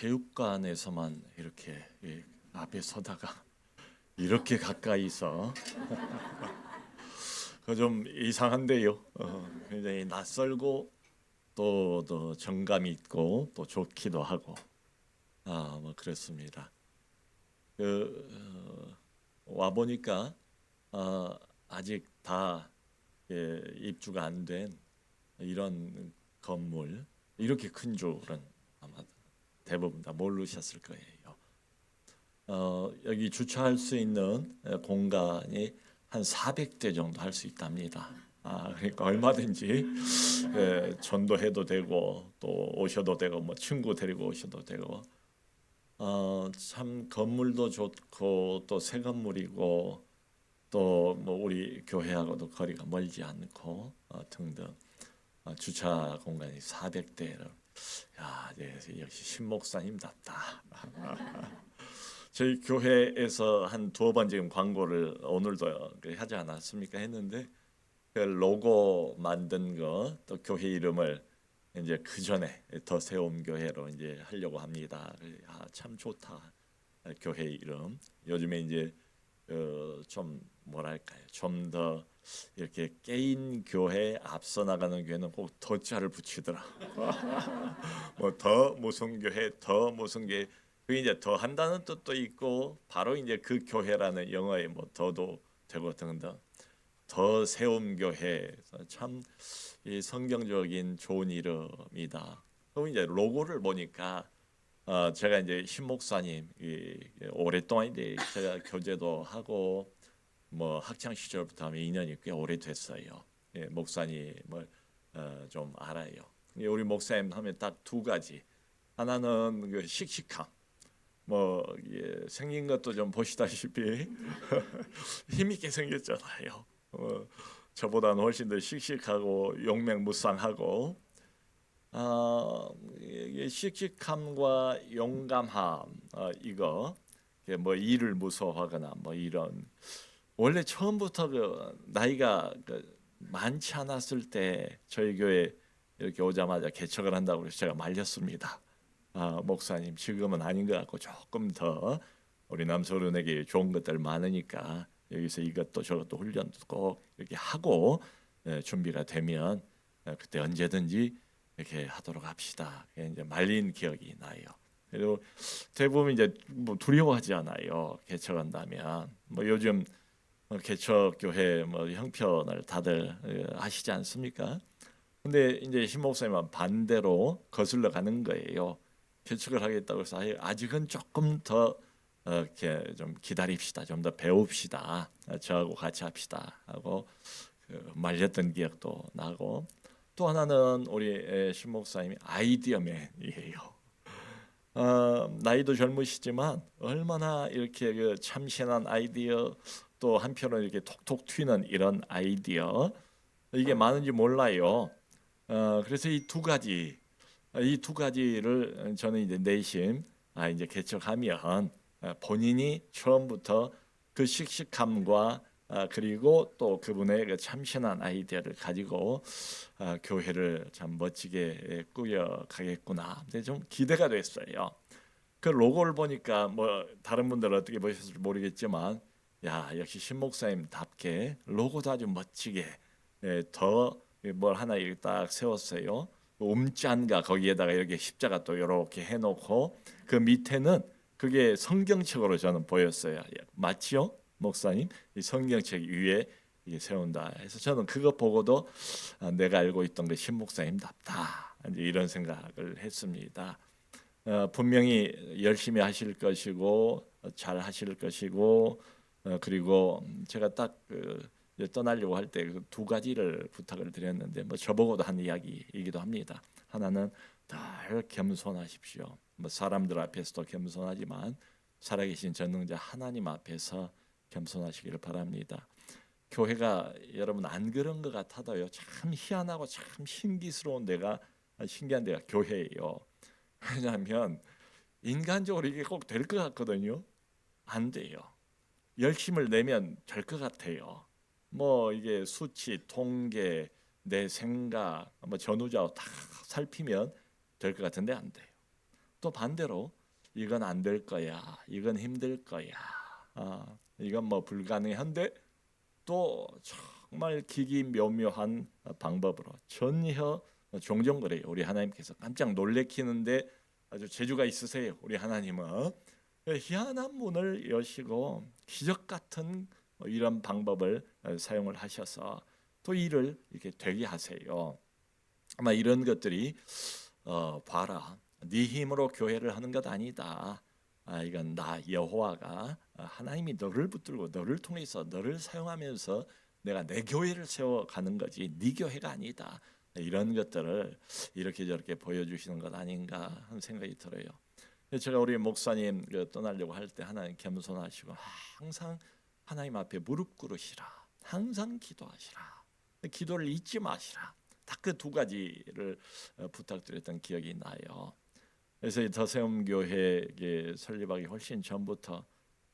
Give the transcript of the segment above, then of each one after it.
체육관에서만 이렇게 앞에 서다가 이렇게 가까이서 그 좀 이상한데요. 굉장히 낯설고 또 정감이 있고 또 좋기도 하고 뭐 그렇습니다. 와 보니까 아직 다 입주가 안 된 이런 건물 이렇게 큰 줄은 아마 대부분 다 모르셨을 거예요. 여기 주차할 수 있는 공간이 한 400대 정도 할 수 있답니다. 그러니까 얼마든지 전도해도 되고 또 오셔도 되고 뭐 친구 데리고 오셔도 되고 참 건물도 좋고 또 새 건물이고 또 뭐 우리 교회하고도 거리가 멀지 않고 등등 주차 공간이 400대를 역시 신 목사님답다. 저희 교회에서 한 두어 번 지금 광고를 오늘도 하지 않았습니까 했는데 그 로고 만든 거 또 교회 이름을 이제 그 전에 더 세움 교회로 이제 하려고 합니다. 참 좋다. 교회 이름 요즘에 이제 좀 뭐랄까요 좀 더 이렇게 깨인 교회 앞서 나가는 교회는 꼭 더자를 붙이더라. 뭐 더 무슨 교회 더 무슨 교회 그게 이제 더 한다는 뜻도 있고 바로 이제 그 교회라는 영어의 뭐 더도 되고 등등 더 세움 교회 참 이 성경적인 좋은 이름이다. 그럼 이제 로고를 보니까 제가 이제 신 목사님 오랫동안 이제 제가 교제도 하고 뭐 학창 시절부터 하면 인연이 꽤 오래됐어요. 목사님을 좀 알아요. 우리 목사님 하면 딱 두 가지. 하나는 그 씩씩함. 뭐 생긴 것도 좀 보시다시피 힘있게 생겼잖아요. 저보다는 훨씬 더 씩씩하고 용맹무쌍하고 이게 씩씩함과 용감함 이거 뭐 일을 무서워하거나 뭐 이런 원래 처음부터 그 나이가 많지 않았을 때 저희 교회 이렇게 오자마자 개척을 한다고 해서 제가 말렸습니다. 목사님 지금은 아닌 것 같고 조금 더 우리 남서른에게 좋은 것들 많으니까 여기서 이것도 저것도 훈련도 꼭 이렇게 하고 준비가 되면 그때 언제든지 이렇게 하도록 합시다. 이제 말린 기억이 나요. 그리고 대부분 이제 뭐 두려워하지 않아요. 개척한다면 뭐 요즘 개척 교회 뭐 형편을 다들 하시지 않습니까? 근데 이제 신 목사님은 반대로 거슬러 가는 거예요. 개척을 하겠다고 해서 아직은 조금 더 이렇게 좀 기다립시다. 좀 더 배웁시다. 저하고 같이 합시다. 하고 말렸던 기억도 나고 또 하나는 우리 신 목사님이 아이디어맨이에요. 나이도 젊으시지만 얼마나 이렇게 그 참신한 아이디어 또 한편으로 이렇게 톡톡 튀는 이런 아이디어 이게 많은지 몰라요. 그래서 이 두 가지를 저는 이제 내심 이제 개척하면 본인이 처음부터 그 씩씩함과 그리고 또 그분의 그 참신한 아이디어를 가지고 교회를 참 멋지게 꾸려 가겠구나. 근데 좀 기대가 됐어요. 그 로고를 보니까 뭐 다른 분들 어떻게 보셨을지 모르겠지만 역시 신 목사님답게 로고도 아주 멋지게 더 뭘 하나 이렇게 딱 세웠어요. 움짠가 거기에다가 이렇게 십자가 또 이렇게 해놓고 그 밑에는 그게 성경책으로 저는 보였어요. 맞지요, 목사님? 이 성경책 위에 이게 세운다 해서 저는 그거 보고도 내가 알고 있던 그 신 목사님답다 이제 이런 생각을 했습니다. 분명히 열심히 하실 것이고 잘 하실 것이고 그리고 제가 딱 떠나려고 할 때 그 두 가지를 부탁을 드렸는데 뭐 저보고도 한 이야기이기도 합니다. 하나는 늘 겸손하십시오. 뭐 사람들 앞에서도 겸손하지만 살아계신 전능자 하나님 앞에서 겸손하시기를 바랍니다. 교회가 여러분 안 그런 것 같아도요. 참 희한하고 참 신기한 데가 교회예요. 왜냐하면 인간적으로 이게 꼭 될 것 같거든요. 안 돼요. 열심을 내면 될 것 같아요. 뭐 이게 수치, 통계, 내 생각, 뭐 전후좌우 다 살피면 될 것 같은데 안 돼요. 또 반대로 이건 안 될 거야, 이건 힘들 거야, 이건 뭐 불가능한데 또 정말 기기묘묘한 방법으로 전혀 종종 그래요. 우리 하나님께서 깜짝 놀래키는데 아주 재주가 있으세요. 우리 하나님은 희한한 문을 여시고 기적 같은 이런 방법을 사용을 하셔서 또 일을 이렇게 되게 하세요. 아마 이런 것들이 봐라, 네 힘으로 교회를 하는 것 아니다. 이건 나 여호와가 하나님이 너를 붙들고 너를 통해서 너를 사용하면서 내가 내 교회를 세워가는 거지 네 교회가 아니다. 이런 것들을 이렇게 저렇게 보여주시는 것 아닌가 하는 생각이 들어요. 제가 우리 목사님 떠나려고 할 때 하나님 겸손하시고 항상 하나님 앞에 무릎 꿇으시라, 항상 기도하시라, 기도를 잊지 마시라, 딱 그 두 가지를 부탁드렸던 기억이 나요. 그래서 더세움 교회 설립하기 훨씬 전부터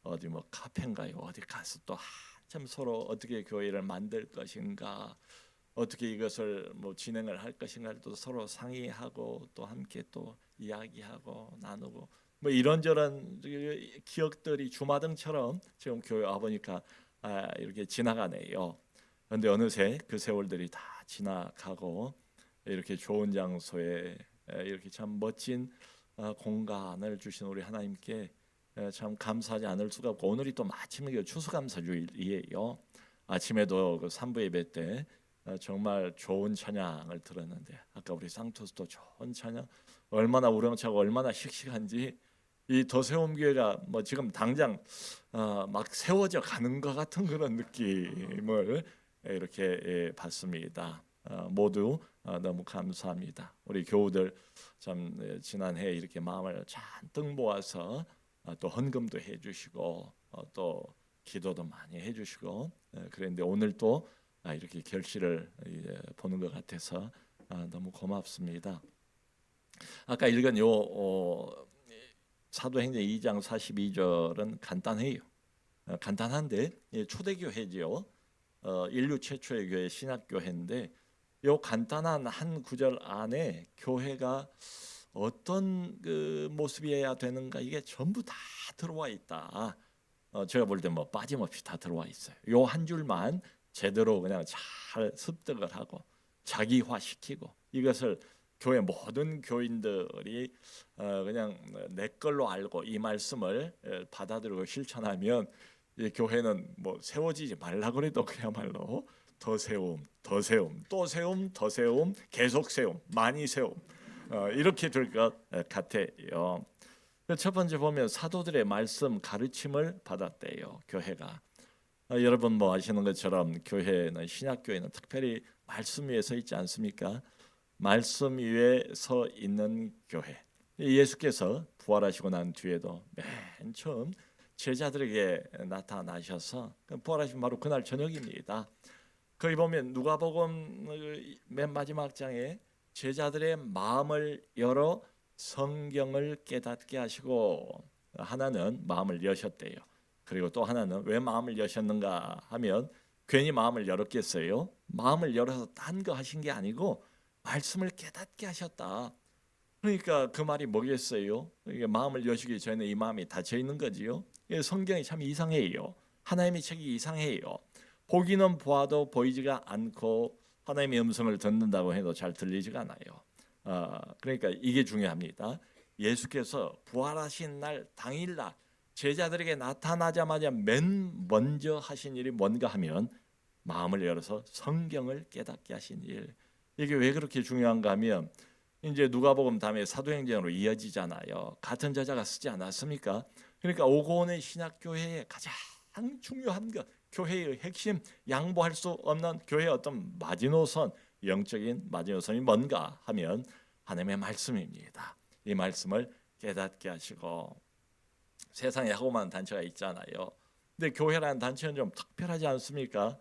어디 뭐 카페인가요, 어디 가서 또 한참 서로 어떻게 교회를 만들 것인가, 어떻게 이것을 뭐 진행을 할 것인가를 또 서로 상의하고 또 함께 또 이야기하고 나누고 뭐 이런저런 기억들이 주마등처럼 지금 교회 와 보니까 이렇게 지나가네요. 그런데 어느새 그 세월들이 다 지나가고 이렇게 좋은 장소에 이렇게 참 멋진 공간을 주신 우리 하나님께 참 감사하지 않을 수가 없고, 오늘이 또 마침 추수감사주일이에요. 아침에도 그 3부 예배 때 정말 좋은 찬양을 들었는데, 아까 우리 상토스도 좋은 찬양, 얼마나 우렁차고 얼마나 씩씩한지 이 더세움 교회가 뭐 지금 당장 막 세워져 가는 것 같은 그런 느낌을 이렇게 받습니다. 모두 너무 감사합니다. 우리 교우들 참 지난해 이렇게 마음을 잔뜩 모아서 또 헌금도 해주시고 또 기도도 많이 해주시고 그런데 오늘 또 이렇게 결실을 보는 것 같아서 너무 고맙습니다. 아까 읽은 요 사도행전 2장 42절은 간단해요. 간단한데 초대교회지요. 인류 최초의 교회, 신약교회인데 요 간단한 한 구절 안에 교회가 어떤 그 모습이어야 되는가, 이게 전부 다 들어와 있다. 제가 볼 때 뭐 빠짐없이 다 들어와 있어요. 요 한 줄만 제대로 그냥 잘 습득을 하고 자기화시키고 이것을 교회 모든 교인들이 그냥 내 걸로 알고 이 말씀을 받아들이고 실천하면 이 교회는 뭐 세워지지 말라 그래도 그야말로 더 세움, 더 세움, 또 세움, 더 세움, 계속 세움, 많이 세움 이렇게 될 것 같아요. 첫 번째 보면 사도들의 말씀 가르침을 받았대요. 교회가 여러분 뭐 아시는 것처럼 교회는 신약교회는 특별히 말씀 위에 서 있지 않습니까? 말씀 위에 서 있는 교회. 예수께서 부활하시고 난 뒤에도 맨 처음 제자들에게 나타나셔서 부활하신 바로 그날 저녁입니다. 거기 보면 누가복음 맨 마지막 장에 제자들의 마음을 열어 성경을 깨닫게 하시고, 하나는 마음을 여셨대요. 그리고 또 하나는 왜 마음을 여셨는가 하면 괜히 마음을 열었겠어요? 마음을 열어서 딴 거 하신 게 아니고 말씀을 깨닫게 하셨다. 그러니까 그 말이 뭐겠어요? 이게 마음을 여시기 전에 이 마음이 닫혀 있는 거지요. 성경이 참 이상해요. 하나님의 책이 이상해요. 보기는 보아도 보이지가 않고 하나님의 음성을 듣는다고 해도 잘 들리지가 않아요. 그러니까 이게 중요합니다. 예수께서 부활하신 날 당일날 제자들에게 나타나자마자 맨 먼저 하신 일이 뭔가 하면 마음을 열어서 성경을 깨닫게 하신 일. 이게 왜 그렇게 중요한가 하면 이제 누가복음 다음에 사도행전으로 이어지잖아요. 같은 저자가 쓰지 않았습니까? 그러니까 오고 오는 신약교회의 가장 중요한 것, 교회의 핵심, 양보할 수 없는 교회의 어떤 마지노선, 영적인 마지노선이 뭔가 하면 하나님의 말씀입니다. 이 말씀을 깨닫게 하시고, 세상에 하고 많은 단체가 있잖아요. 근데 교회라는 단체는 좀 특별하지 않습니까?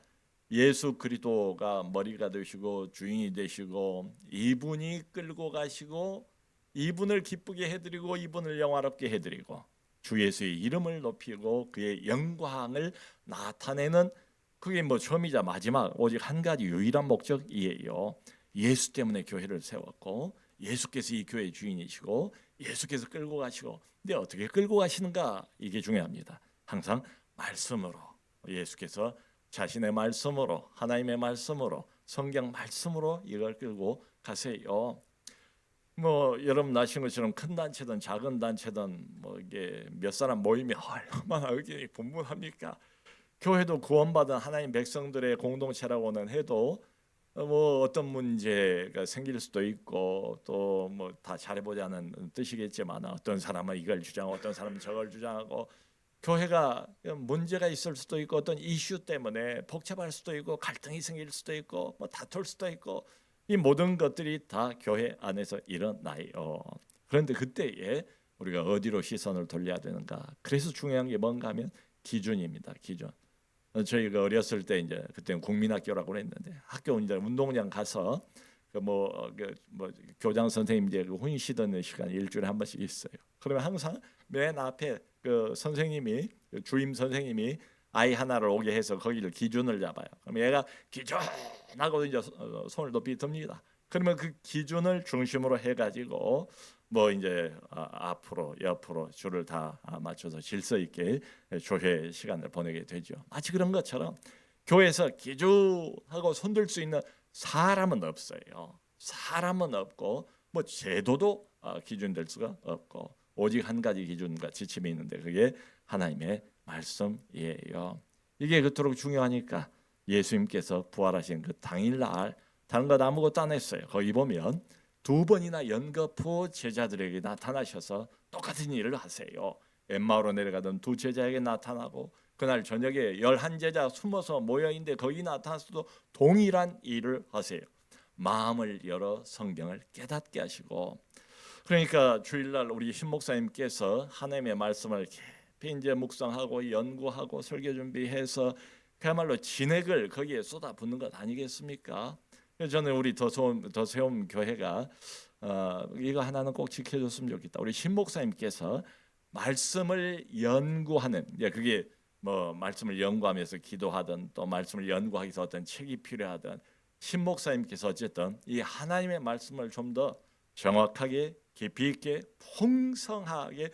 예수 그리스도가 머리가 되시고 주인이 되시고 이분이 끌고 가시고 이분을 기쁘게 해드리고 이분을 영화롭게 해드리고 주 예수의 이름을 높이고 그의 영광을 나타내는, 그게 뭐 처음이자 마지막 오직 한 가지 유일한 목적이에요. 예수 때문에 교회를 세웠고 예수께서 이 교회의 주인이시고 예수께서 끌고 가시고, 근데 어떻게 끌고 가시는가, 이게 중요합니다. 항상 말씀으로, 예수께서 자신의 말씀으로, 하나님의 말씀으로, 성경 말씀으로 이걸 끌고 가세요. 뭐 여러분 아시는 것처럼 큰 단체든 작은 단체든 뭐 이게 몇 사람 모이면 얼마나 의견이 분분합니까? 교회도 구원받은 하나님 백성들의 공동체라고는 해도 뭐 어떤 문제가 생길 수도 있고 또 뭐 다 잘해보자는 뜻이겠지만, 어떤 사람은 이걸 주장하고 어떤 사람은 저걸 주장하고, 교회가 문제가 있을 수도 있고 어떤 이슈 때문에 복잡할 수도 있고 갈등이 생길 수도 있고 뭐 다툴 수도 있고, 이 모든 것들이 다 교회 안에서 일어나요. 그런데 그때에 우리가 어디로 시선을 돌려야 되는가? 그래서 중요한 게 뭔가 하면 기준입니다. 기준. 저희가 어렸을 때 이제 그때는 국민학교라고 그랬는데, 학교 이제 운동장 가서 뭐 교장 선생님 이제 훈시 듣는 시간 일주일에 한 번씩 있어요. 그러면 항상 맨 앞에 그 선생님이, 그 주임 선생님이 아이 하나를 오게 해서 거기를 기준을 잡아요. 그러면 얘가 기준하고 이제 손을 높이 듭니다. 그러면 그 기준을 중심으로 해가지고 뭐 이제 앞으로 옆으로 줄을 다 맞춰서 질서 있게 조회 시간을 보내게 되죠. 마치 그런 것처럼 교회에서 기준하고 손들 수 있는 사람은 없어요. 사람은 없고 뭐 제도도 기준될 수가 없고, 오직 한 가지 기준과 지침이 있는데 그게 하나님의 말씀이에요. 이게 그토록 중요하니까 예수님께서 부활하신 그 당일날 다른 것 아무것도 안 했어요. 거기 보면 두 번이나 연거푸 제자들에게 나타나셔서 똑같은 일을 하세요. 엠마오로 내려가던 두 제자에게 나타나고, 그날 저녁에 11제자 숨어서 모여있는데 거기 나타나서도 동일한 일을 하세요. 마음을 열어 성경을 깨닫게 하시고, 그러니까 주일날 우리 신 목사님께서 하나님의 말씀을 깊이 이제 묵상하고 연구하고 설교 준비해서 그야말로 진액을 거기에 쏟아붓는 것 아니겠습니까? 저는 우리 더세움 교회가 이거 하나는 꼭 지켜줬으면 좋겠다. 우리 신 목사님께서 말씀을 연구하는, 그게 뭐 말씀을 연구하면서 기도하든 또 말씀을 연구하기 위해서 어떤 책이 필요하든, 신 목사님께서 어쨌든 이 하나님의 말씀을 좀 더 정확하게 깊이 있게 풍성하게,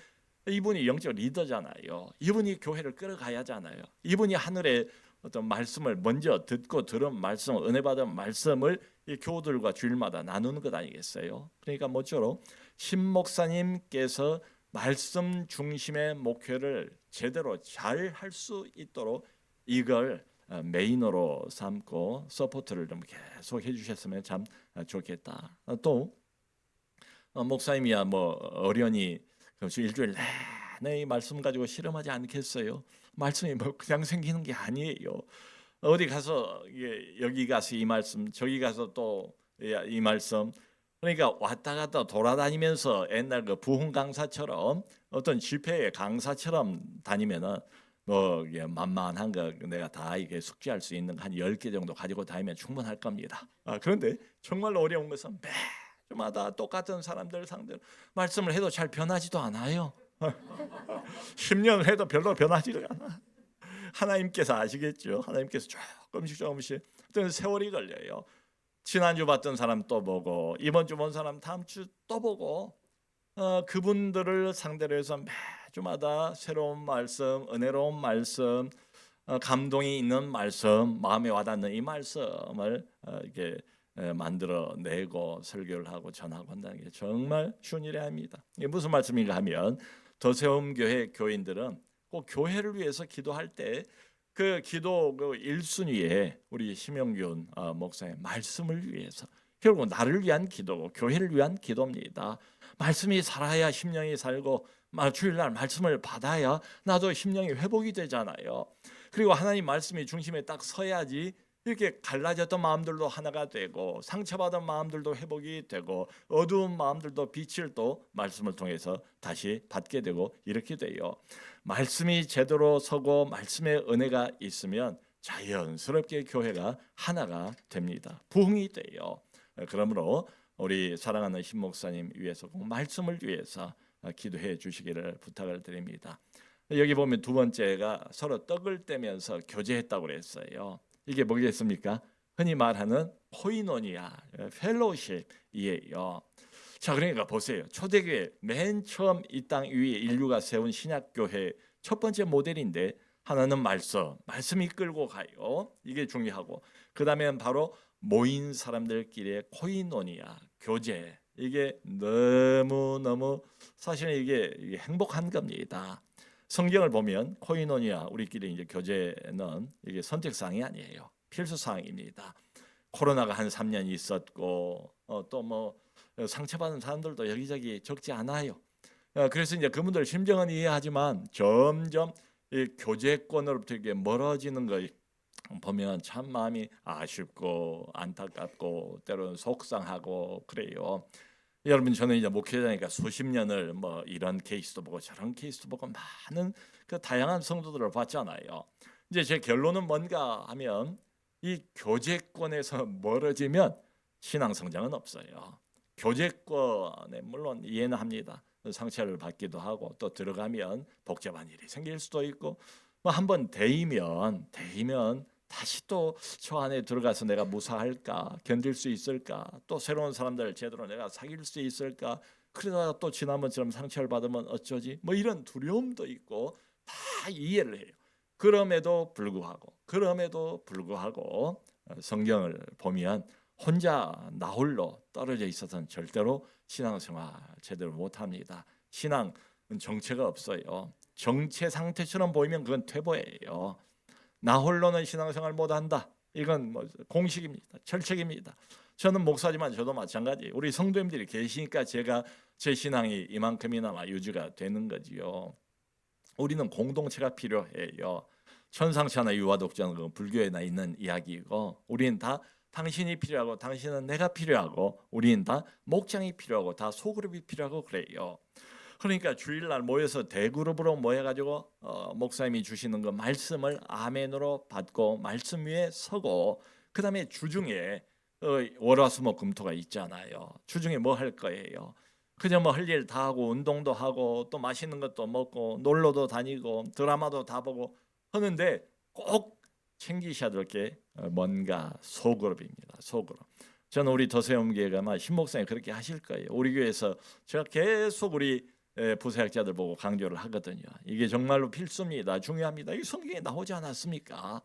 이분이 영적 리더잖아요. 이분이 교회를 끌어가야 하잖아요. 이분이 하늘의 어떤 말씀을 먼저 듣고 들은 말씀, 은혜 받은 말씀을 이 교우들과 주일마다 나누는 것 아니겠어요? 그러니까 모쪼록 신 목사님께서 말씀 중심의 목회를 제대로 잘 할 수 있도록 이걸 메인으로 삼고 서포트를 좀 계속 해주셨으면 참 좋겠다. 또 목사님이야 뭐 어련히 일주일 내내 이 말씀 가지고 실험하지 않겠어요? 말씀이 뭐 그냥 생기는 게 아니에요. 어디 가서 여기 가서 이 말씀, 저기 가서 또 이 말씀, 그러니까 왔다 갔다 돌아다니면서 옛날 그 부흥 강사처럼 어떤 집회의 강사처럼 다니면은 뭐 만만한 거 내가 다 이게 숙지할 수 있는 한 10개 정도 가지고 다니면 충분할 겁니다. 그런데 정말 어려운 것은 매주마다 똑같은 사람들 상대로 말씀을 해도 잘 변하지도 않아요. 10년을 해도 별로 변하지가 않아. 하나님께서 아시겠죠. 하나님께서 조금씩 세월이 걸려요. 지난주 봤던 사람 또 보고, 이번 주 본 사람 다음 주 또 보고, 그분들을 상대로 해서 매주마다 새로운 말씀, 은혜로운 말씀, 감동이 있는 말씀, 마음에 와닿는 이 말씀을 이렇게 만들어내고 설교를 하고 전하고 한다는 게 정말 쉬운 일이 아닙니다. 이게 무슨 말씀인가 하면, 더세움 교회 교인들은 꼭 교회를 위해서 기도할 때 그 기도 그 1순위에 우리 심영균 목사의 말씀을 위해서, 결국 나를 위한 기도고 교회를 위한 기도입니다. 말씀이 살아야 심령이 살고, 주일날 말씀을 받아야 나도 심령이 회복이 되잖아요. 그리고 하나님 말씀이 중심에 딱 서야지 이렇게 갈라졌던 마음들도 하나가 되고, 상처받은 마음들도 회복이 되고, 어두운 마음들도 빛을 또 말씀을 통해서 다시 받게 되고, 이렇게 돼요. 말씀이 제대로 서고 말씀의 은혜가 있으면 자연스럽게 교회가 하나가 됩니다. 부흥이 돼요. 그러므로 우리 사랑하는 신 목사님 위해서 꼭 말씀을 위해서 기도해 주시기를 부탁을 드립니다. 여기 보면 두 번째가 서로 떡을 떼면서 교제했다고 그랬어요. 이게 뭐겠습니까? 흔히 말하는 코이노니아, 펠로우십이에요. 자, 그러니까 보세요. 초대교회 맨 처음 이 땅 위에 인류가 세운 신약교회 첫 번째 모델인데 하나는 말씀 이끌고 가요. 이게 중요하고 그 다음에는 바로 모인 사람들끼리의 코이노니아, 교제. 이게 너무너무 사실은 이게 행복한 겁니다. 성경을 보면 코이노니아 우리끼리 이제 교제는 이게 선택사항이 아니에요. 필수사항입니다. 코로나가 한 3년 있었고 또 뭐 상처받은 사람들도 여기저기 적지 않아요. 그래서 이제 그분들 심정은 이해하지만 점점 이 교제권으로부터 이게 멀어지는 거 보면 참 마음이 아쉽고 안타깝고 때로는 속상하고 그래요. 여러분 저는 이제 목회자니까 수십 년을 뭐 이런 케이스도 보고 저런 케이스도 보고 많은 그 다양한 성도들을 봤잖아요. 이제 제 결론은 뭔가 하면 이 교제권에서 멀어지면 신앙 성장은 없어요. 교제권에 물론 이해는 합니다. 상처를 받기도 하고 또 들어가면 복잡한 일이 생길 수도 있고 뭐 한번 데이면 다시 또 저 안에 들어가서 내가 무사할까 견딜 수 있을까 또 새로운 사람들 제대로 내가 사귈 수 있을까 그러다가 또 지난번처럼 상처를 받으면 어쩌지 뭐 이런 두려움도 있고 다 이해를 해요. 그럼에도 불구하고 성경을 보면 혼자 나 홀로 떨어져 있어서는 절대로 신앙생활 제대로 못합니다. 신앙은 정체가 없어요. 정체 상태처럼 보이면 그건 퇴보예요. 나 홀로는 신앙생활 못한다. 이건 뭐 공식입니다. 철칙입니다. 저는 목사지만 저도 마찬가지. 우리 성도님들이 계시니까 제가 제 신앙이 이만큼이나마 유지가 되는 거지요. 우리는 공동체가 필요해요. 천상천하 유아독자는 그 불교에나 있는 이야기이고 우리는 다 당신이 필요하고 당신은 내가 필요하고 우리는 다 목장이 필요하고 다 소그룹이 필요하고 그래요. 그러니까 주일날 모여서 대그룹으로 모여가지고 목사님이 주시는 그 말씀을 아멘으로 받고 말씀 위에 서고 그 다음에 주중에 월화수목금토가 있잖아요. 주중에 뭐 할 거예요? 그냥 뭐 할 일 다 하고 운동도 하고 또 맛있는 것도 먹고 놀러도 다니고 드라마도 다 보고 하는데 꼭 챙기셔야 될 게 뭔가 소그룹입니다. 소그룹. 저는 우리 더세움교회가 아마 신목사님 그렇게 하실 거예요. 우리 교회에서 제가 계속 우리 부사역자들 보고 강조를 하거든요. 이게 정말로 필수입니다. 중요합니다. 이 성경에 나오지 않았습니까?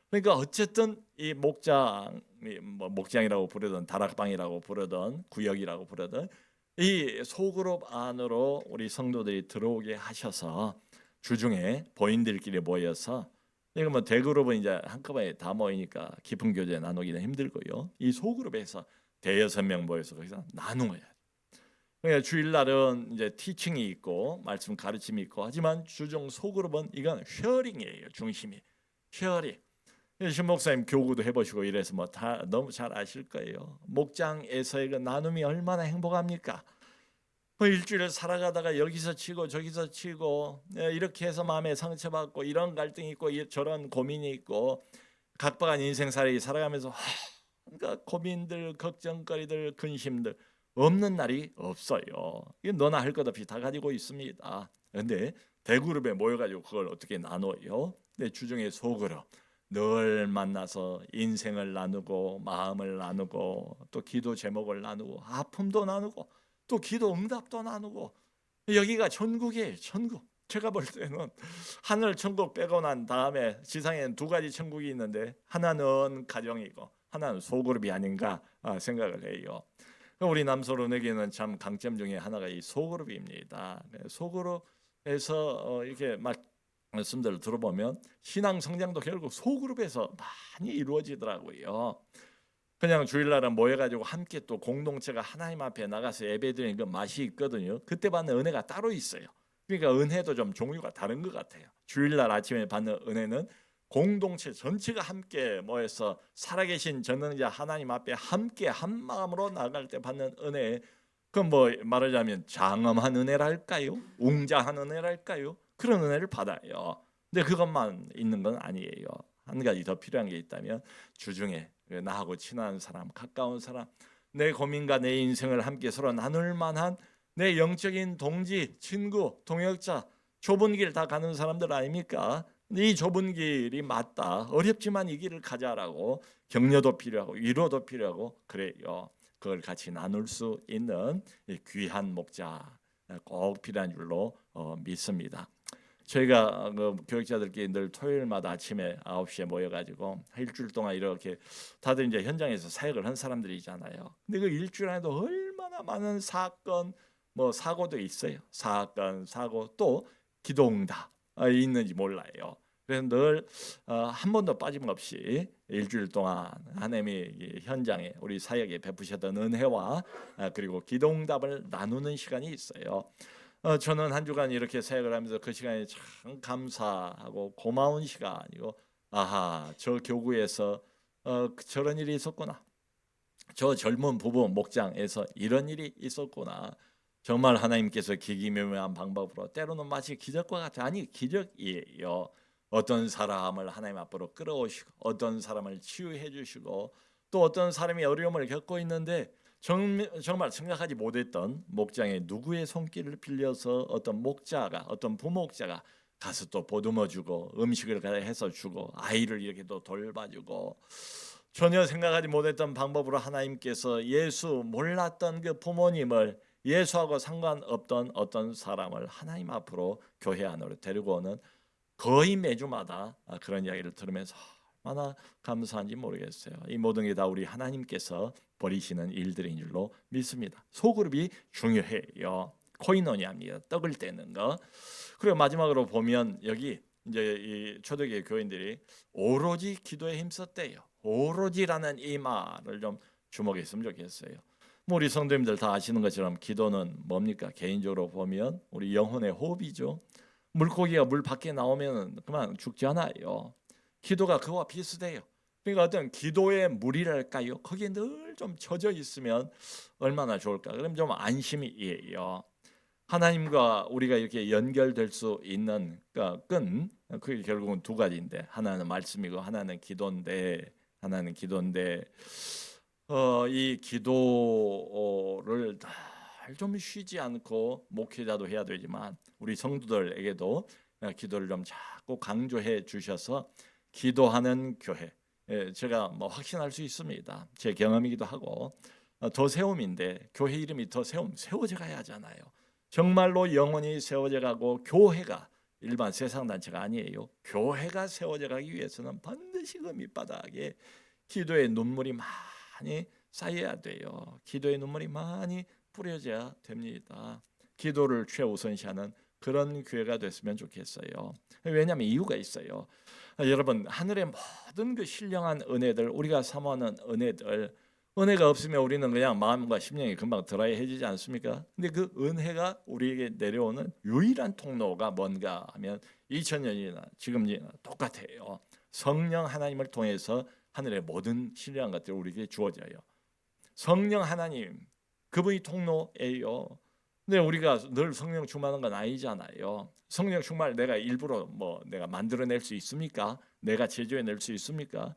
그러니까 어쨌든 이 목장, 뭐 목장이라고 부르든 다락방이라고 부르든 구역이라고 부르든 이 소그룹 안으로 우리 성도들이 들어오게 하셔서 주중에 보인들끼리 모여서 이거 뭐 대그룹은 이제 한꺼번에 다 모이니까 깊은 교제 나누기는 힘들고요. 이 소그룹에서 대여섯 명 모여서 거기서 나누어야. 그러니까 주일날은 이제 티칭이 있고 말씀 가르침이 있고 하지만 주중 소그룹은 이건 쉐어링이에요. 중심이 쉐어링. 신 목사님 교구도 해보시고 이래서 뭐 다 너무 잘 아실 거예요. 목장에서의 그 나눔이 얼마나 행복합니까? 뭐 일주일을 살아가다가 여기서 치고 저기서 치고 이렇게 해서 마음에 상처받고 이런 갈등이 있고 저런 고민이 있고 각박한 인생살이 살아가면서 그러니까 고민들, 걱정거리들, 근심들 없는 날이 없어요. 이게 너나 할 것 없이 다 가지고 있습니다. 그런데 대그룹에 모여가지고 그걸 어떻게 나눠요? 내 주중에 소그룹 늘 만나서 인생을 나누고 마음을 나누고 또 기도 제목을 나누고 아픔도 나누고 또 기도 응답도 나누고 여기가 천국이에요. 천국. 제가 볼 때는 하늘 천국 빼고 난 다음에 지상에는 두 가지 천국이 있는데 하나는 가정이고 하나는 소그룹이 아닌가 생각을 해요. 우리 남소론에게는 참 강점 중에 하나가 이 소그룹입니다. 소그룹에서 이렇게 말씀들을 들어보면 신앙 성장도 결국 소그룹에서 많이 이루어지더라고요. 그냥 주일날은 모여가지고 함께 또 공동체가 하나님 앞에 나가서 예배드리는 그 맛이 있거든요. 그때 받는 은혜가 따로 있어요. 그러니까 은혜도 좀 종류가 다른 것 같아요. 주일날 아침에 받는 은혜는 공동체 전체가 함께 모여서 살아계신 전능자 하나님 앞에 함께 한 마음으로 나갈 때 받는 은혜. 그건 뭐 말하자면 장엄한 은혜랄까요? 웅장한 은혜랄까요? 그런 은혜를 받아요. 근데 그것만 있는 건 아니에요. 한 가지 더 필요한 게 있다면 주중에 나하고 친한 사람, 가까운 사람, 내 고민과 내 인생을 함께 서로 나눌 만한 내 영적인 동지, 친구, 동역자, 좁은 길 다 가는 사람들 아닙니까? 이 좁은 길이 맞다. 어렵지만 이 길을 가자라고 격려도 필요하고 위로도 필요하고 그래요. 그걸 같이 나눌 수 있는 이 귀한 목자 꼭 필요한 줄로 믿습니다. 저희가 그 교육자들끼리 늘 토요일마다 아침에 9시에 모여가지고 일주일 동안 이렇게 다들 이제 현장에서 사역을 한 사람들이잖아요. 근데 그 일주일 안에도 얼마나 많은 사건, 뭐 사고도 있어요. 사건, 사고 또 기도응답 있는지 몰라요. 그래서 늘 한 번도 빠짐없이 일주일 동안 하나님이 현장에 우리 사역에 베푸셨던 은혜와 그리고 기도응답을 나누는 시간이 있어요. 저는 한 주간 이렇게 사역을 하면서 그 시간이 참 감사하고 고마운 시간이고, 아하, 저 교구에서 저런 일이 있었구나. 저 젊은 부부 목장에서 이런 일이 있었구나. 정말 하나님께서 기기묘묘한 방법으로 때로는 마치 기적과 같아. 아니, 기적이에요. 어떤 사람을 하나님 앞으로 끌어오시고 어떤 사람을 치유해 주시고 또 어떤 사람이 어려움을 겪고 있는데 정말 생각하지 못했던 목장의 누구의 손길을 빌려서 어떤 목자가 어떤 부목자가 가서 또 보듬어주고 음식을 해서 주고 아이를 이렇게 또 돌봐주고 전혀 생각하지 못했던 방법으로 하나님께서 예수 몰랐던 그 부모님을 예수하고 상관없던 어떤 사람을 하나님 앞으로 교회 안으로 데리고 오는 거의 매주마다 그런 이야기를 들으면서 얼마나 감사한지 모르겠어요. 이 모든 게 다 우리 하나님께서 버리시는 일들인 줄로 믿습니다. 소그룹이 중요해요. 코이노니아입니다. 떡을 떼는 거. 그리고 마지막으로 보면 여기 이제 이 초대교회 교인들이 오로지 기도에 힘썼대요. 오로지라는 이 말을 좀 주목했으면 좋겠어요. 뭐 우리 성도님들 다 아시는 것처럼 기도는 뭡니까? 개인적으로 보면 우리 영혼의 호흡이죠. 물고기가 물 밖에 나오면 그만 죽잖아요. 기도가 그와 비슷해요. 그러니까 어떤 기도의 물이랄까요? 거기에 늘 좀 젖어 있으면 얼마나 좋을까? 그럼 좀 안심이에요. 하나님과 우리가 이렇게 연결될 수 있는 끈, 그게 결국은 두 가지인데 하나는 말씀이고 하나는 기도인데 이 기도를 좀 쉬지 않고 목회자도 해야 되지만 우리 성도들에게도 기도를 좀 자꾸 강조해 주셔서 기도하는 교회, 제가 뭐 확신할 수 있습니다. 제 경험이기도 하고 더 세움인데 교회 이름이 더 세움, 세워져 가야 하잖아요. 정말로 영원히 세워져 가고 교회가 일반 세상 단체가 아니에요. 교회가 세워져 가기 위해서는 반드시 그 밑바닥에 기도의 눈물이 많이 쌓여야 돼요. 기도의 눈물이 많이 뿌려져야 됩니다. 기도를 최우선시하는 그런 교회가 됐으면 좋겠어요. 왜냐하면 이유가 있어요. 여러분, 하늘의 모든 그 신령한 은혜들, 우리가 사모하는 은혜들, 은혜가 없으면 우리는 그냥 마음과 심령이 금방 드라이해지지 않습니까? 근데 그 은혜가 우리에게 내려오는 유일한 통로가 뭔가 하면 2000년이나 지금이나 똑같아요. 성령 하나님을 통해서 하늘의 모든 신령한 것들이 우리에게 주어져요. 성령 하나님, 그분이 통로예요. 근데 우리가 늘 성령 충만한 건 아니잖아요. 성령 충만을 내가 일부러 뭐 내가 만들어낼 수 있습니까? 내가 제조해낼 수 있습니까?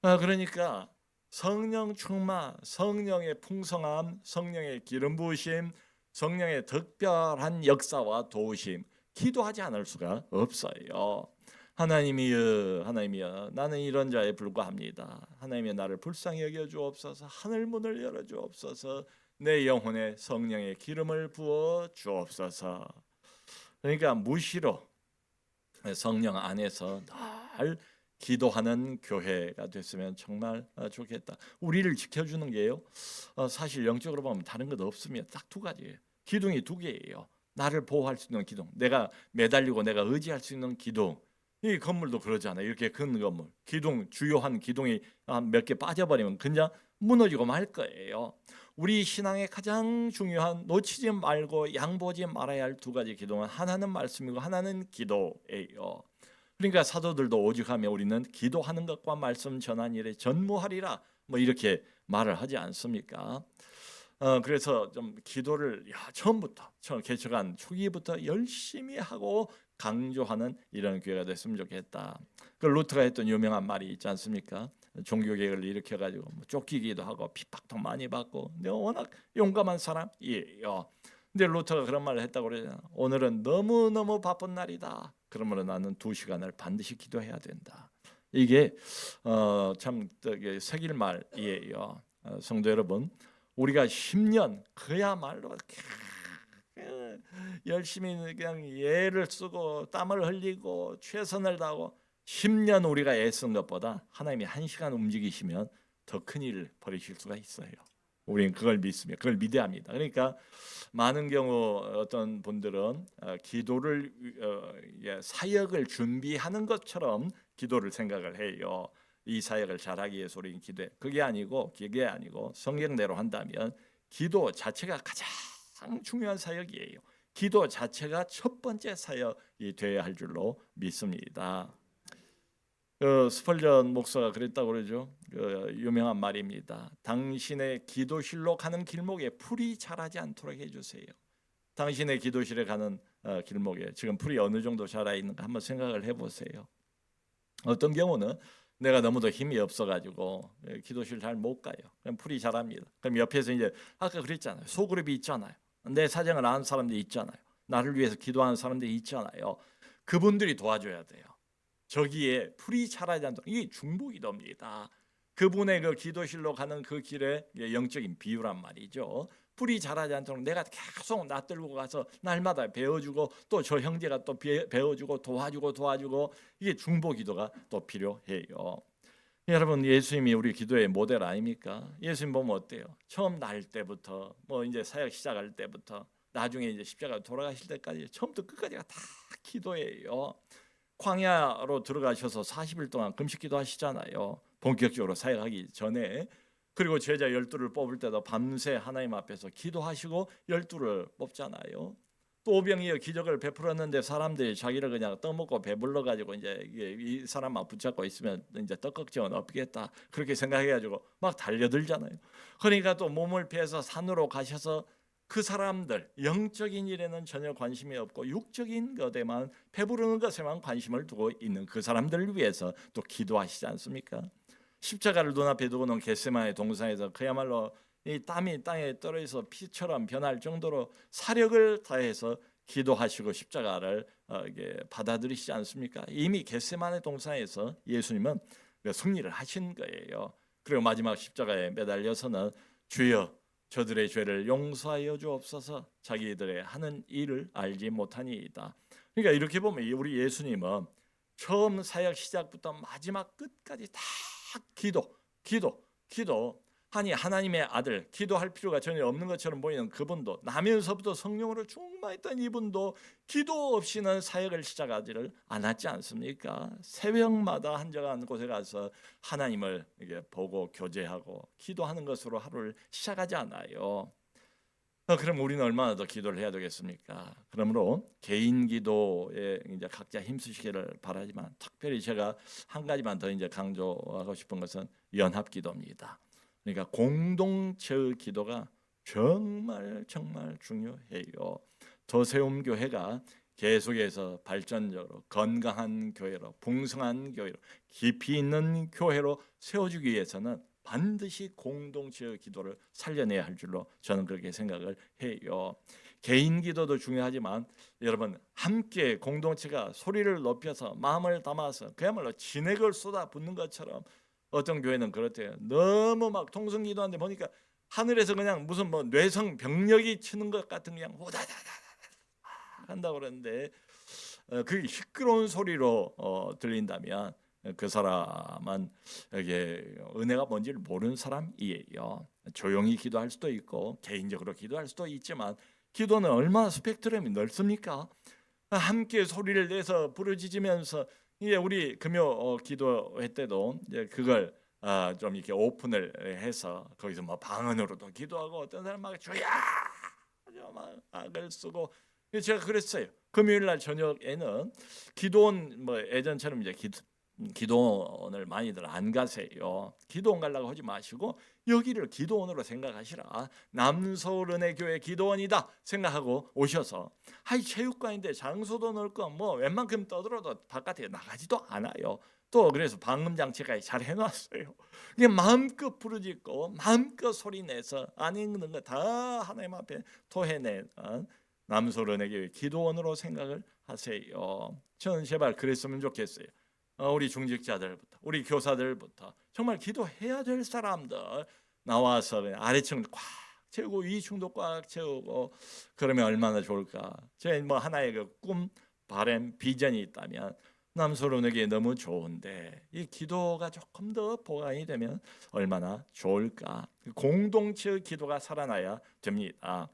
그러니까 성령 충만, 성령의 풍성함, 성령의 기름 부으심, 성령의 특별한 역사와 도우심, 기도하지 않을 수가 없어요. 하나님이여, 하나님이여, 나는 이런 자에 불과합니다. 하나님이 나를 불쌍히 여겨 주옵소서. 하늘 문을 열어 주옵소서. 내 영혼에 성령의 기름을 부어 주옵소서. 그러니까 무시로 성령 안에서 늘 기도하는 교회가 됐으면 정말 좋겠다. 우리를 지켜주는 게요. 사실 영적으로 보면 다른 것 없으면 딱 두 가지예요. 기둥이 두 개예요. 나를 보호할 수 있는 기둥, 내가 매달리고 내가 의지할 수 있는 기둥. 이 건물도 그러잖아요. 이렇게 큰 건물, 기둥, 주요한 기둥이 몇 개 빠져버리면 그냥 무너지고 말 거예요. 우리 신앙의 가장 중요한 놓치지 말고 양보지 말아야 할 두 가지 기둥은 하나는 말씀이고 하나는 기도예요. 그러니까 사도들도 오죽하면 우리는 기도하는 것과 말씀 전한 일에 전무하리라 뭐 이렇게 말을 하지 않습니까? 그래서 좀 기도를 처음부터 개척한 초기부터 열심히 하고 강조하는 이런 교회가 됐으면 좋겠다. 그 루트가 했던 유명한 말이 있지 않습니까? 종교개혁을 일으켜가지고 뭐 쫓기기도 하고 핍박도 많이 받고, 내가 워낙 용감한 사람이에요. 근데 루터가 그런 말을 했다고 그러잖아. 오늘은 너무너무 바쁜 날이다. 그러므로 나는 2시간을 반드시 기도해야 된다. 이게 참 새길 말이에요. 성도 여러분, 우리가 10년 그야말로 열심히 그냥 예를 쓰고 땀을 흘리고 최선을 다하고 10년 우리가 애쓴 것보다 하나님이 1시간 움직이시면 더 큰 일을 벌이실 수가 있어요. 우리는 그걸 믿습니다. 그걸 믿어야 합니다. 그러니까 많은 경우 어떤 분들은 기도를 사역을 준비하는 것처럼 기도를 생각을 해요. 이 사역을 잘하기 위해서 우리는 기도해. 그게 아니고 성경대로 한다면 기도 자체가 가장 중요한 사역이에요. 기도 자체가 첫 번째 사역이 되어야 할 줄로 믿습니다. 스펄전 목사가 그랬다고 그러죠. 유명한 말입니다. 당신의 기도실로 가는 길목에 풀이 자라지 않도록 해주세요. 당신의 기도실에 가는 길목에 지금 풀이 어느 정도 자라 있는가 한번 생각을 해보세요. 어떤 경우는 내가 너무도 힘이 없어가지고 기도실 잘 못 가요. 그럼 풀이 자랍니다. 그럼 옆에서 이제 아까 그랬잖아요. 소그룹이 있잖아요. 내 사정을 아는 사람들이 있잖아요. 나를 위해서 기도하는 사람들이 있잖아요. 그분들이 도와줘야 돼요. 저기에 풀이 자라지 않도록 이게 중보기도입니다. 그분의 그 기도실로 가는 그 길에 영적인 비유란 말이죠. 풀이 자라지 않도록 내가 계속 낯들고 가서 날마다 배워주고 또 저 형제가 또 배워주고 도와주고 이게 중보기도가 또 필요해요. 여러분 예수님이 우리 기도의 모델 아닙니까? 예수님 보면 어때요? 처음 날 때부터 뭐 이제 사역 시작할 때부터 나중에 이제 십자가 돌아가실 때까지 처음부터 끝까지가 다 기도예요. 광야로 들어가셔서 40일 동안 금식 기도하시잖아요. 본격적으로 사역하기 전에. 그리고 제자 12를 뽑을 때도 밤새 하나님 앞에서 기도하시고 12를 뽑잖아요. 또 오병이어 기적을 베풀었는데 사람들이 자기를 그냥 떠먹고 배불러 가지고 이제 이 사람만 붙잡고 있으면 이제 떡걱정은 없겠다 그렇게 생각해 가지고 막 달려들잖아요. 그러니까 또 몸을 피해서 산으로 가셔서 그 사람들 영적인 일에는 전혀 관심이 없고 육적인 것에만 배부르는 것에만 관심을 두고 있는 그 사람들을 위해서 또 기도하시지 않습니까? 십자가를 눈앞에 두고는 겟세마네 동산에서 그야말로 이 땀이 땅에 떨어져서 피처럼 변할 정도로 사력을 다해서 기도하시고 십자가를 받아들이시지 않습니까? 이미 겟세마네 동산에서 예수님은 승리를 하신 거예요. 그리고 마지막 십자가에 매달려서는 주여 저들의 죄를 용서하여 주옵소서 자기들의 하는 일을 알지 못하니이다. 그러니까 이렇게 보면 우리 예수님은 처음 사역 시작부터 마지막 끝까지 다 기도 하니 하나님의 아들 기도할 필요가 전혀 없는 것처럼 보이는 그분도 나면서부터 성령으로 충만했던 이분도 기도 없이는 사역을 시작하지를 않았지 않습니까? 새벽마다 한적한 곳에 가서 하나님을 이렇게 보고 교제하고 기도하는 것으로 하루를 시작하지 않아요. 그럼 우리는 얼마나 더 기도를 해야 되겠습니까? 그러므로 개인 기도에 이제 각자 힘쓰시기를 바라지만 특별히 제가 한 가지만 더 이제 강조하고 싶은 것은 연합 기도입니다. 그러니까 공동체의 기도가 정말 중요해요. 더세움 교회가 계속해서 발전적으로 건강한 교회로 풍성한 교회로 깊이 있는 교회로 세워주기 위해서는 반드시 공동체의 기도를 살려내야 할 줄로 저는 그렇게 생각을 해요. 개인 기도도 중요하지만 여러분 함께 공동체가 소리를 높여서 마음을 담아서 그야말로 진액을 쏟아붓는 것처럼 어떤 교회는 그렇대요. 너무 막 통성 기도하는데 보니까 하늘에서 그냥 무슨 뭐 뇌성 병력이 치는 것 같은 그냥 호다다다 한다고 그러는데 그게 시끄러운 소리로 들린다면 그 사람은 이게 은혜가 뭔지를 모르는 사람이에요. 조용히 기도할 수도 있고 개인적으로 기도할 수도 있지만 기도는 얼마나 스펙트럼이 넓습니까? 함께 소리를 내서 부르짖으면서 이제 우리 금요 기도회 때도 이제 그걸 좀 이렇게 오픈을 해서 거기서 뭐 방언으로도 기도하고 어떤 사람 막 주야 막 악을 쓰고 제가 그랬어요. 금요일 날 저녁에는 기도원 뭐 예전처럼 이제 기도원을 많이들 안 가세요. 기도원 가려고 하지 마시고 여기를 기도원으로 생각하시라. 남서울은혜교회 기도원이다 생각하고 오셔서 체육관인데 장소도 넓고 뭐 웬만큼 떠들어도 바깥에 나가지도 않아요. 또 그래서 방음장치까지 잘 해놨어요. 그냥 마음껏 부르짖고 마음껏 소리내서 안 읽는 거 다 하나님 앞에 토해내는 남서울은혜교회 기도원으로 생각을 하세요. 저는 제발 그랬으면 좋겠어요. 우리 중직자들부터 우리 교사들부터 정말 기도해야 될 사람들 나와서 그냥 아래층을 꽉 채우고 위층도 꽉 채우고 그러면 얼마나 좋을까. 제 뭐 하나의 그 꿈, 바람, 비전이 있다면 남소론에게 너무 좋은데 이 기도가 조금 더 보강이 되면 얼마나 좋을까. 공동체의 기도가 살아나야 됩니다.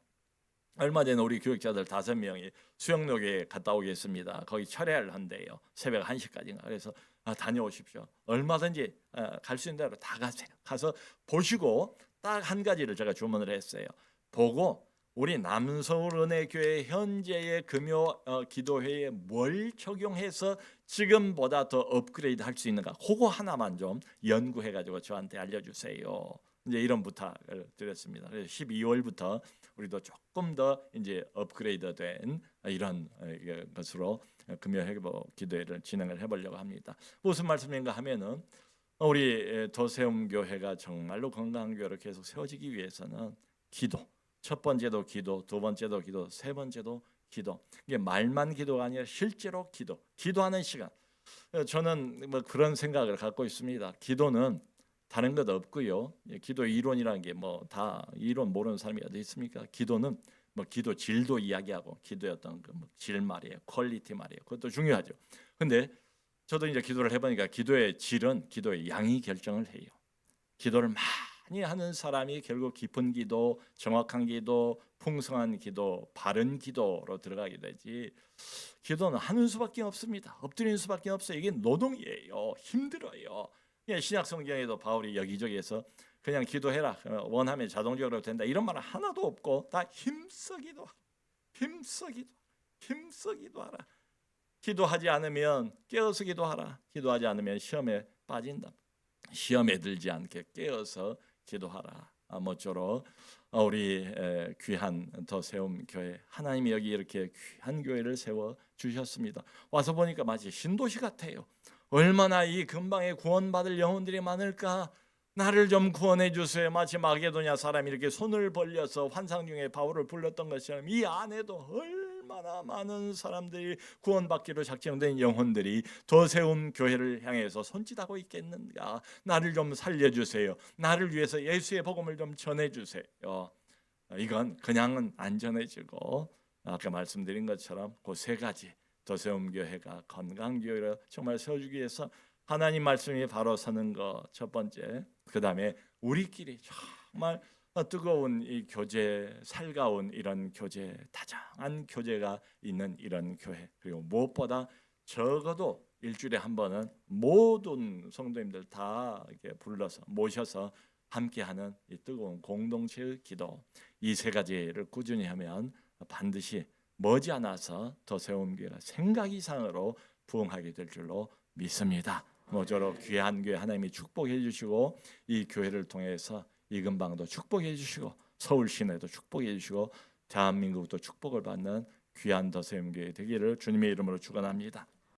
얼마 전에 우리 교육자들 5명이 수영록에 갔다 오겠습니다. 거기 철야를 한대요. 새벽 1시까지인가. 그래서 다녀오십시오. 얼마든지 갈 수 있는 대로 다 가세요. 가서 보시고 딱 한 가지를 제가 주문을 했어요. 보고 우리 남서울은혜교회 현재의 금요 기도회에 뭘 적용해서 지금보다 더 업그레이드 할 수 있는가, 그거 하나만 좀 연구해 가지고 저한테 알려주세요. 이제 이런 부탁을 드렸습니다. 그래서 12월부터 우리도 조금 더 이제 업그레이드된 이런 것으로 금요 회복 기도회를 진행을 해보려고 합니다. 무슨 말씀인가 하면은 우리 도세움 교회가 정말로 건강한 교회로 계속 세워지기 위해서는 기도, 첫 번째도 기도, 두 번째도 기도, 세 번째도 기도. 이게 말만 기도가 아니라 실제로 기도하는 시간. 저는 뭐 그런 생각을 갖고 있습니다. 기도는 다른 것 없고요. 기도 이론이라는 게 뭐 다 이론 모르는 사람이 어디 있습니까? 기도는 뭐 기도 질도 이야기하고 기도의 어떤 그질 말이에요, 퀄리티 말이에요. 그것도 중요하죠. 근데 저도 이제 기도를 해보니까 기도의 질은 기도의 양이 결정을 해요. 기도를 많이 하는 사람이 결국 깊은 기도, 정확한 기도, 풍성한 기도, 바른 기도로 들어가게 되지. 기도는 하는 수밖에 없습니다. 엎드리는 수밖에 없어요. 이게 노동이에요. 힘들어요. 신약 성경에도 바울이 여기저기에서 그냥 기도해라, 원하면 자동적으로 된다, 이런 말은 하나도 없고 다 힘써 기도하라, 힘써 기도하라. 기도하지 않으면 깨어서 기도하라. 기도하지 않으면 시험에 빠진다. 시험에 들지 않게 깨어서 기도하라. 모쪼록 우리 귀한 더세움 교회, 하나님이 여기 이렇게 귀한 교회를 세워 주셨습니다. 와서 보니까 마치 신도시 같아요. 얼마나 이 근방에 구원받을 영혼들이 많을까. 나를 좀 구원해 주세요. 마치 마게도냐 사람이 이렇게 손을 벌려서 환상 중에 바울을 불렀던 것처럼 이 안에도 얼마나 많은 사람들이 구원받기로 작정된 영혼들이 더세움 교회를 향해서 손짓하고 있겠는가. 나를 좀 살려주세요. 나를 위해서 예수의 복음을 좀 전해주세요. 이건 그냥은 안 전해지고 아까 말씀드린 것처럼 그 세 가지, 더세움 교회가 건강 교회를 정말 세워주기 위해서 하나님 말씀이 바로 서는 것 첫 번째, 그 다음에 우리끼리 정말 뜨거운 이 교제, 살가운 이런 교제, 다정한 교제가 있는 이런 교회, 그리고 무엇보다 적어도 일주일에 한 번은 모든 성도님들 다 이렇게 불러서 모셔서 함께하는 이 뜨거운 공동체의 기도, 이 세 가지를 꾸준히 하면 반드시 머지않아서 더세움 교회가 생각 이상으로 부흥하게 될 줄로 믿습니다. 모쪼록 귀한 교회 하나님이 축복해 주시고 이 교회를 통해서 이 근방도 축복해 주시고 서울 시내도 축복해 주시고 대한민국도 축복을 받는 귀한 더세움 교회 되기를 주님의 이름으로 축원합니다.